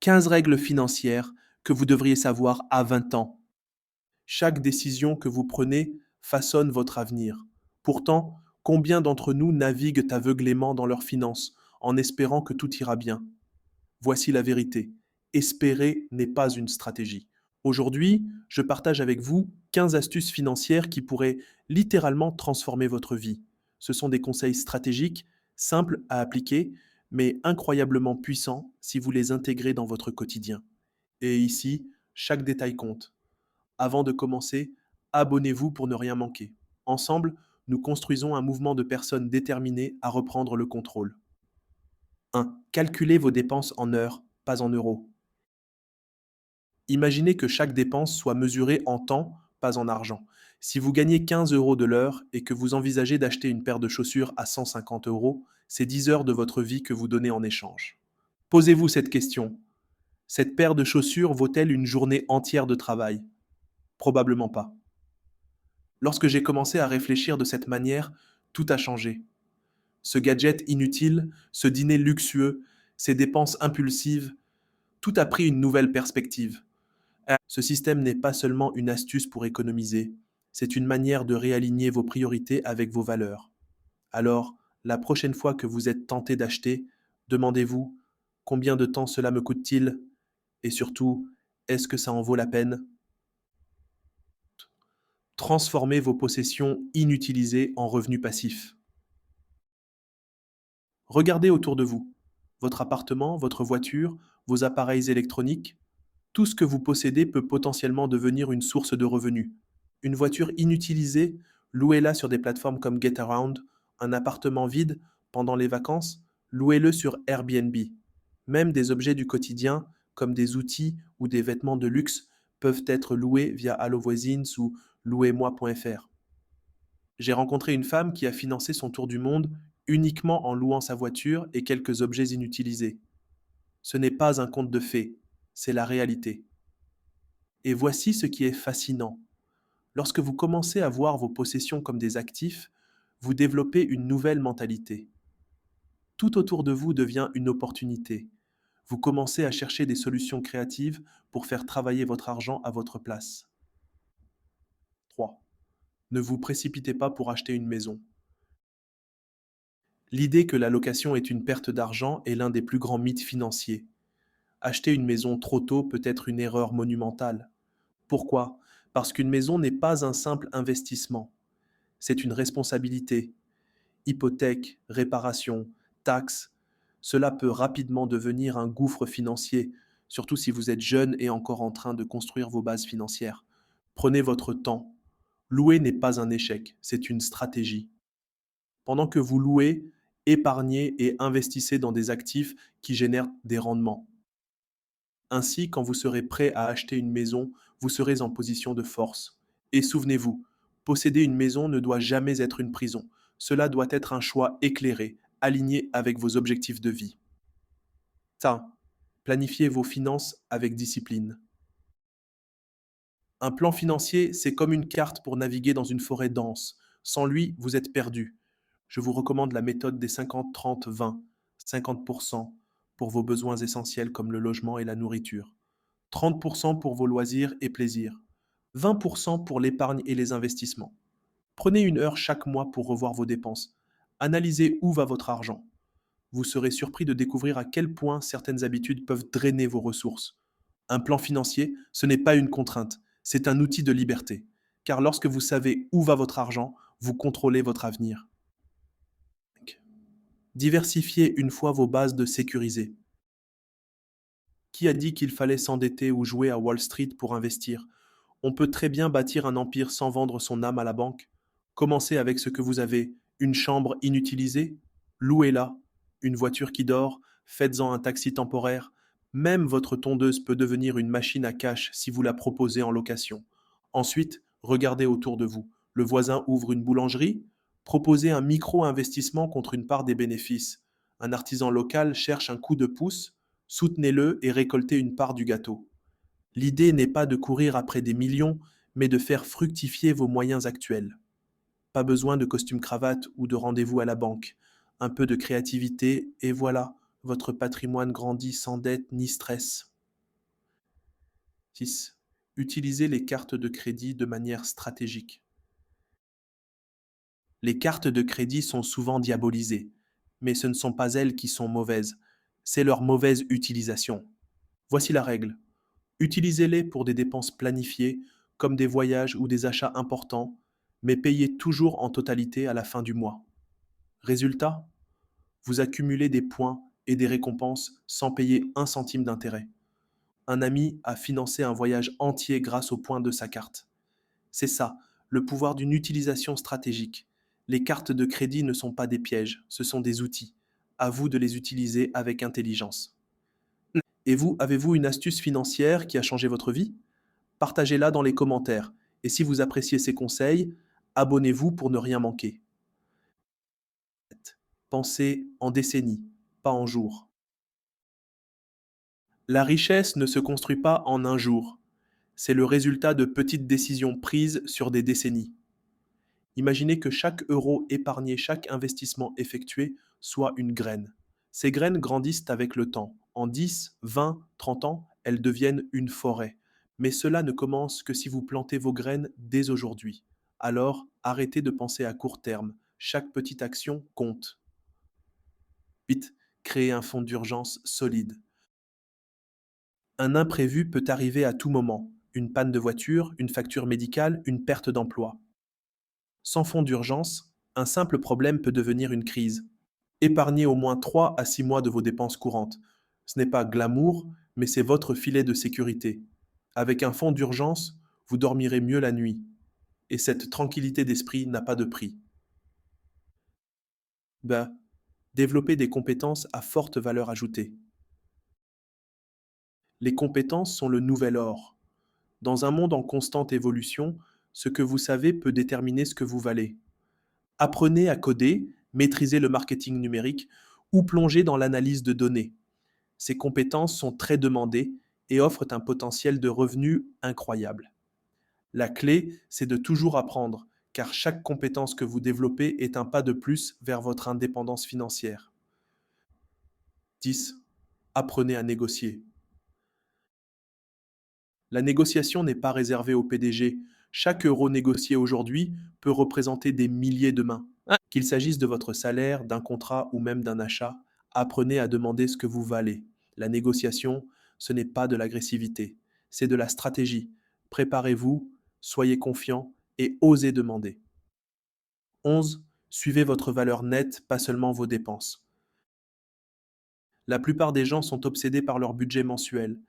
15 règles financières que vous devriez savoir à 20 ans. Chaque décision que vous prenez façonne votre avenir. Pourtant, combien d'entre nous naviguent aveuglément dans leurs finances en espérant que tout ira bien? Voici la vérité. Espérer n'est pas une stratégie. Aujourd'hui, je partage avec vous 15 astuces financières qui pourraient littéralement transformer votre vie. Ce sont des conseils stratégiques, simples à appliquer, mais incroyablement puissants si vous les intégrez dans votre quotidien. Et ici, chaque détail compte. Avant de commencer, abonnez-vous pour ne rien manquer. Ensemble, nous construisons un mouvement de personnes déterminées à reprendre le contrôle. 1. Calculez vos dépenses en heures, pas en euros. Imaginez que chaque dépense soit mesurée en temps, pas en argent. Si vous gagnez 15 euros de l'heure et que vous envisagez d'acheter une paire de chaussures à 150 euros, c'est 10 heures de votre vie que vous donnez en échange. Posez-vous cette question. Cette paire de chaussures vaut-elle une journée entière de travail? Probablement pas. Lorsque j'ai commencé à réfléchir de cette manière, tout a changé. Ce gadget inutile, ce dîner luxueux, ces dépenses impulsives, tout a pris une nouvelle perspective. Ce système n'est pas seulement une astuce pour économiser, c'est une manière de réaligner vos priorités avec vos valeurs. Alors, la prochaine fois que vous êtes tenté d'acheter, demandez-vous combien de temps cela me coûte-t-il et surtout, est-ce que ça en vaut la peine? Transformez vos possessions inutilisées en revenus passifs. Regardez autour de vous. Votre appartement, votre voiture, vos appareils électroniques, tout ce que vous possédez peut potentiellement devenir une source de revenus. Une voiture inutilisée, louez-la sur des plateformes comme GetAround, un appartement vide pendant les vacances, louez-le sur Airbnb. Même des objets du quotidien, comme des outils ou des vêtements de luxe, peuvent être loués via HelloVoisins ou louez-moi.fr. J'ai rencontré une femme qui a financé son tour du monde uniquement en louant sa voiture et quelques objets inutilisés. Ce n'est pas un conte de fées, c'est la réalité. Et voici ce qui est fascinant. Lorsque vous commencez à voir vos possessions comme des actifs, vous développez une nouvelle mentalité. Tout autour de vous devient une opportunité. Vous commencez à chercher des solutions créatives pour faire travailler votre argent à votre place. 3. Ne vous précipitez pas pour acheter une maison. L'idée que la location est une perte d'argent est l'un des plus grands mythes financiers. Acheter une maison trop tôt peut être une erreur monumentale. Pourquoi? Parce qu'une maison n'est pas un simple investissement. C'est une responsabilité. Hypothèque, réparation, taxes, cela peut rapidement devenir un gouffre financier, surtout si vous êtes jeune et encore en train de construire vos bases financières. Prenez votre temps. Louer n'est pas un échec, c'est une stratégie. Pendant que vous louez, épargnez et investissez dans des actifs qui génèrent des rendements. Ainsi, quand vous serez prêt à acheter une maison, vous serez en position de force. Et souvenez-vous, posséder une maison ne doit jamais être une prison. Cela doit être un choix éclairé, aligné avec vos objectifs de vie. Ça, planifiez vos finances avec discipline. Un plan financier, c'est comme une carte pour naviguer dans une forêt dense. Sans lui, vous êtes perdu. Je vous recommande la méthode des 50-30-20. 50% pour vos besoins essentiels comme le logement et la nourriture. 30% pour vos loisirs et plaisirs. 20% pour l'épargne et les investissements. Prenez une heure chaque mois pour revoir vos dépenses. Analysez où va votre argent. Vous serez surpris de découvrir à quel point certaines habitudes peuvent drainer vos ressources. Un plan financier, ce n'est pas une contrainte, c'est un outil de liberté. Car lorsque vous savez où va votre argent, vous contrôlez votre avenir. Diversifiez une fois vos bases de sécuriser. Qui a dit qu'il fallait s'endetter ou jouer à Wall Street pour investir? On peut très bien bâtir un empire sans vendre son âme à la banque. Commencez avec ce que vous avez. Une chambre inutilisée? Louez-la. Une voiture qui dort? Faites-en un taxi temporaire. Même votre tondeuse peut devenir une machine à cash si vous la proposez en location. Ensuite, regardez autour de vous. Le voisin ouvre une boulangerie? Proposez un micro-investissement contre une part des bénéfices. Un artisan local cherche un coup de pouce? Soutenez-le et récoltez une part du gâteau. L'idée n'est pas de courir après des millions, mais de faire fructifier vos moyens actuels. Pas besoin de costume-cravate ou de rendez-vous à la banque. Un peu de créativité et voilà, votre patrimoine grandit sans dette ni stress. 6. Utilisez les cartes de crédit de manière stratégique. Les cartes de crédit sont souvent diabolisées, mais ce ne sont pas elles qui sont mauvaises, c'est leur mauvaise utilisation. Voici la règle. Utilisez-les pour des dépenses planifiées, comme des voyages ou des achats importants, mais payez toujours en totalité à la fin du mois. Résultat, vous accumulez des points et des récompenses sans payer un centime d'intérêt. Un ami a financé un voyage entier grâce aux points de sa carte. C'est ça, le pouvoir d'une utilisation stratégique. Les cartes de crédit ne sont pas des pièges, ce sont des outils. À vous de les utiliser avec intelligence. Et vous, avez-vous une astuce financière qui a changé votre vie? Partagez-la dans les commentaires. Et si vous appréciez ces conseils, abonnez-vous pour ne rien manquer. Pensez en décennies, pas en jours. La richesse ne se construit pas en un jour. C'est le résultat de petites décisions prises sur des décennies. Imaginez que chaque euro épargné, chaque investissement effectué soit une graine. Ces graines grandissent avec le temps. En 10, 20, 30 ans, elles deviennent une forêt. Mais cela ne commence que si vous plantez vos graines dès aujourd'hui. Alors, arrêtez de penser à court terme. Chaque petite action compte. Vite, créez un fonds d'urgence solide. Un imprévu peut arriver à tout moment. Une panne de voiture, une facture médicale, une perte d'emploi. Sans fonds d'urgence, un simple problème peut devenir une crise. Épargnez au moins 3 à 6 mois de vos dépenses courantes. Ce n'est pas glamour, mais c'est votre filet de sécurité. Avec un fonds d'urgence, vous dormirez mieux la nuit. Et cette tranquillité d'esprit n'a pas de prix. Ben, développer des compétences à forte valeur ajoutée. Les compétences sont le nouvel or. Dans un monde en constante évolution, ce que vous savez peut déterminer ce que vous valez. Apprenez à coder, maîtrisez le marketing numérique ou plongez dans l'analyse de données. Ces compétences sont très demandées et offrent un potentiel de revenus incroyable. La clé, c'est de toujours apprendre, car chaque compétence que vous développez est un pas de plus vers votre indépendance financière. 10. Apprenez à négocier. La négociation n'est pas réservée au PDG. Chaque euro négocié aujourd'hui peut représenter des milliers demain. Qu'il s'agisse de votre salaire, d'un contrat ou même d'un achat, apprenez à demander ce que vous valez. La négociation, ce n'est pas de l'agressivité, c'est de la stratégie. Préparez-vous, soyez confiant et osez demander. 11. Suivez votre valeur nette, pas seulement vos dépenses. La plupart des gens sont obsédés par leur budget mensuel.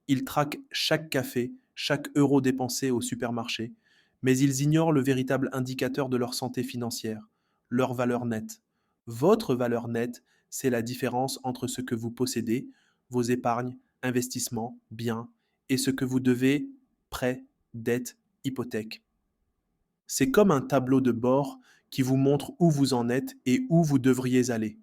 Ils traquent chaque café, chaque euro dépensé au supermarché, mais ils ignorent le véritable indicateur de leur santé financière, leur valeur nette. Votre valeur nette, c'est la différence entre ce que vous possédez, vos épargnes, investissements, biens, et ce que vous devez, prêts, dettes, hypothèques. C'est comme un tableau de bord qui vous montre où vous en êtes et où vous devriez aller.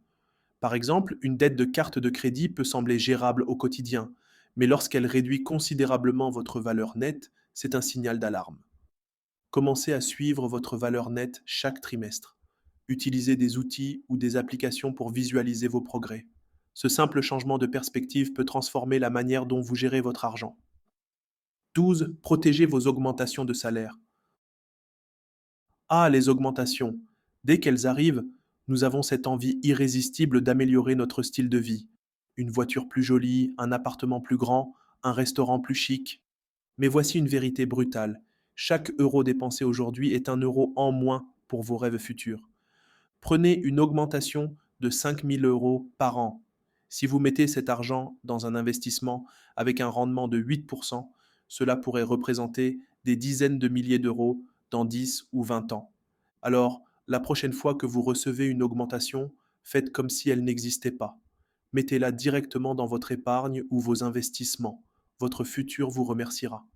Par exemple, une dette de carte de crédit peut sembler gérable au quotidien, mais lorsqu'elle réduit considérablement votre valeur nette, c'est un signal d'alarme. Commencez à suivre votre valeur nette chaque trimestre. Utilisez des outils ou des applications pour visualiser vos progrès. Ce simple changement de perspective peut transformer la manière dont vous gérez votre argent. 12. Protégez vos augmentations de salaire. Ah, les augmentations. Dès qu'elles arrivent, nous avons cette envie irrésistible d'améliorer notre style de vie. Une voiture plus jolie, un appartement plus grand, un restaurant plus chic. Mais voici une vérité brutale. Chaque euro dépensé aujourd'hui est un euro en moins pour vos rêves futurs. Prenez une augmentation de 5 000 € par an. Si vous mettez cet argent dans un investissement avec un rendement de 8%, cela pourrait représenter des dizaines de milliers d'euros dans 10 ou 20 ans. Alors, la prochaine fois que vous recevez une augmentation, faites comme si elle n'existait pas. Mettez-la directement dans votre épargne ou vos investissements. Votre futur vous remerciera.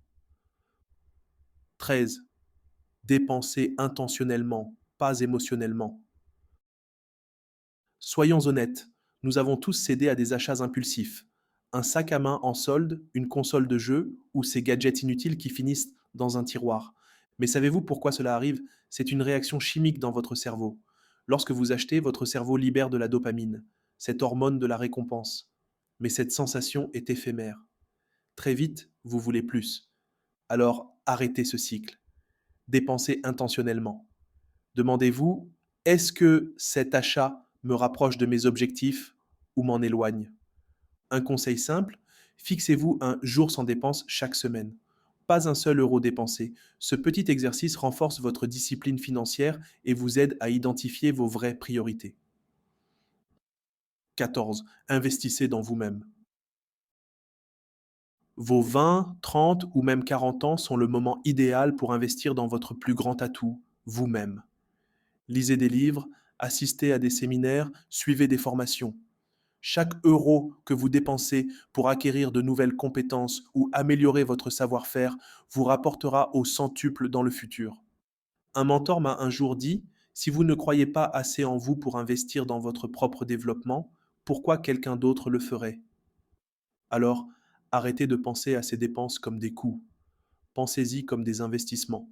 13. Dépensez intentionnellement, pas émotionnellement. Soyons honnêtes, nous avons tous cédé à des achats impulsifs. Un sac à main en solde, une console de jeu ou ces gadgets inutiles qui finissent dans un tiroir. Mais savez-vous pourquoi cela arrive? C'est une réaction chimique dans votre cerveau. Lorsque vous achetez, votre cerveau libère de la dopamine, cette hormone de la récompense. Mais cette sensation est éphémère. Très vite, vous voulez plus. Alors arrêtez ce cycle. Dépensez intentionnellement. Demandez-vous, est-ce que cet achat me rapproche de mes objectifs ou m'en éloigne? Un conseil simple, fixez-vous un jour sans dépense chaque semaine. Pas un seul euro dépensé. Ce petit exercice renforce votre discipline financière et vous aide à identifier vos vraies priorités. 14. Investissez dans vous-même. Vos 20, 30 ou même 40 ans sont le moment idéal pour investir dans votre plus grand atout, vous-même. Lisez des livres, assistez à des séminaires, suivez des formations. Chaque euro que vous dépensez pour acquérir de nouvelles compétences ou améliorer votre savoir-faire vous rapportera au centuple dans le futur. Un mentor m'a un jour dit, si vous ne croyez pas assez en vous pour investir dans votre propre développement, pourquoi quelqu'un d'autre le ferait? Alors, arrêtez de penser à ces dépenses comme des coûts. Pensez-y comme des investissements.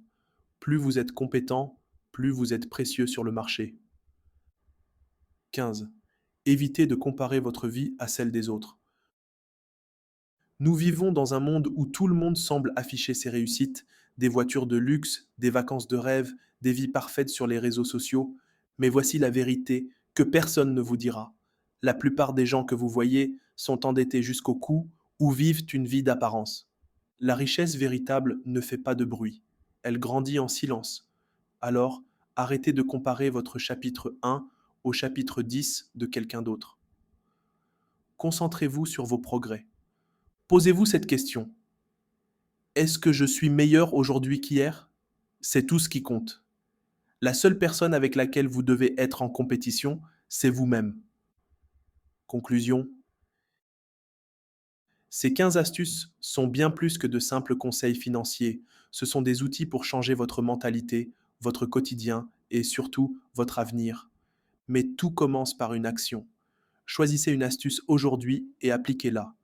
Plus vous êtes compétent, plus vous êtes précieux sur le marché. 15. Évitez de comparer votre vie à celle des autres. Nous vivons dans un monde où tout le monde semble afficher ses réussites, des voitures de luxe, des vacances de rêve, des vies parfaites sur les réseaux sociaux. Mais voici la vérité que personne ne vous dira. La plupart des gens que vous voyez sont endettés jusqu'au cou ou vivent une vie d'apparence. La richesse véritable ne fait pas de bruit. Elle grandit en silence. Alors, arrêtez de comparer votre chapitre 1 au chapitre 10 de quelqu'un d'autre. Concentrez-vous sur vos progrès. Posez-vous cette question. Est-ce que je suis meilleur aujourd'hui qu'hier? C'est tout ce qui compte. La seule personne avec laquelle vous devez être en compétition, c'est vous-même. Conclusion. Ces 15 astuces sont bien plus que de simples conseils financiers. Ce sont des outils pour changer votre mentalité, votre quotidien et surtout votre avenir. Mais tout commence par une action. Choisissez une astuce aujourd'hui et appliquez-la.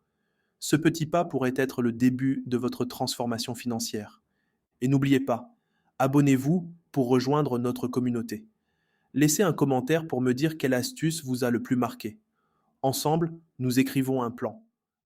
Ce petit pas pourrait être le début de votre transformation financière. Et n'oubliez pas, abonnez-vous pour rejoindre notre communauté. Laissez un commentaire pour me dire quelle astuce vous a le plus marqué. Ensemble, nous écrivons un plan.